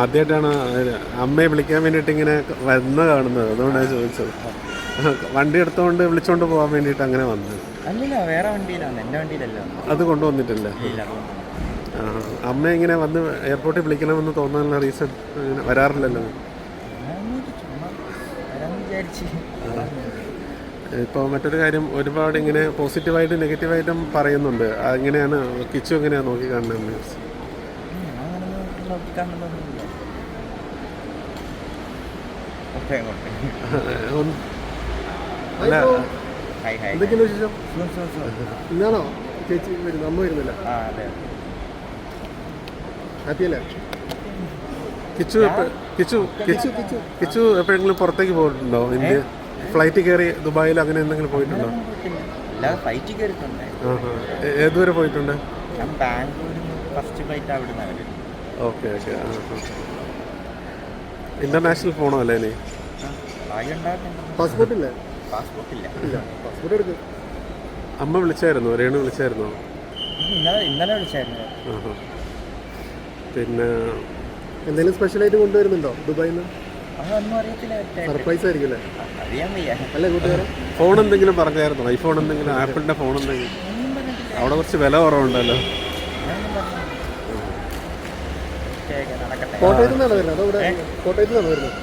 ആദ്യമായിട്ടാണ് അമ്മയെ വിളിക്കാൻ വേണ്ടിയിട്ട് ഇങ്ങനെ വന്ന് കാണുന്നത്, അതുകൊണ്ടാണ് ചോദിച്ചത്. വണ്ടി എടുത്തുകൊണ്ട് വിളിച്ചോണ്ട് പോകാൻ വേണ്ടിയിട്ട് അങ്ങനെ വന്നത്. അല്ലല്ല, വേറെ വണ്ടിയിലാണ്, എൻ്റെ വണ്ടിയിലല്ല. അത് കൊണ്ടുവന്നിട്ടില്ല. അമ്മ ഇങ്ങനെ വന്ന് എയർപോർട്ടിൽ വിളിക്കണമെന്ന് തോന്നാനുള്ള റീസൺ വരാറില്ലല്ലോ. ഇപ്പോൾ മറ്റൊരു കാര്യം, ഒരുപാട് ഇങ്ങനെ പോസിറ്റീവായിട്ടും നെഗറ്റീവായിട്ടും പറയുന്നുണ്ട്. എങ്ങനെയാണ് കിച്ചു എങ്ങനെയാണ് നോക്കി കാണുന്നത്? അല്ല, എന്തൊക്കെയാണ് വിശേഷം? ഇന്നാണോ ചേച്ചി വരുന്നത്? അമ്മ വരുന്നില്ല? ഹാപ്പി അല്ലേ? കിച്ചു കിച്ചു കിച്ചു കിച്ചു എപ്പോഴെങ്കിലും പുറത്തേക്ക് പോയിട്ടുണ്ടോ? ഇന്ത്യ ഫ്ലൈറ്റ് കയറി ദുബായിൽ അങ്ങനെ എന്തെങ്കിലും പോയിട്ടുണ്ടോ? ഏതുവരെ പോയിട്ടുണ്ട്? Okay okay. ഇന്റർനാഷണൽ പോണോ അല്ലേ ഇനി? പാസ്പോർട്ട് ഇല്ലേ? ഇല്ല. പാസ്പോർട്ട് എടുക്കും. അമ്മ വിളിച്ചായിരുന്നോ? രേണു വിളിച്ചായിരുന്നോ? ഇന്നലെ വിളിച്ചായിരുന്നു. പിന്നെ എന്തെങ്കിലും സ്പെഷ്യലായിട്ട് കൊണ്ടുവരുന്നുണ്ടോ ദുബായിൽ നിന്ന്? അതൊന്നും അറിയത്തില്ല. സർപ്രൈസ് ആയിരിക്കും അറിയാൻ വയ്യ. അല്ലേ കൂട്ടുകാരെ? ഫോൺ എന്തെങ്കിലും പറഞ്ഞായിരുന്നോ? ഐഫോൺ എന്തെങ്കിലും, ആപ്പിളിന്റെ ഫോൺ എന്തെങ്കിലും? അവിടെ കുറച്ച് വില കുറവുണ്ടല്ലോ. കോട്ടയത്ത് നിന്നാണ് വരുന്നത്? അതോ ഇവിടെ കോട്ടയത്ത് നിന്നാണ് വരുന്നത്?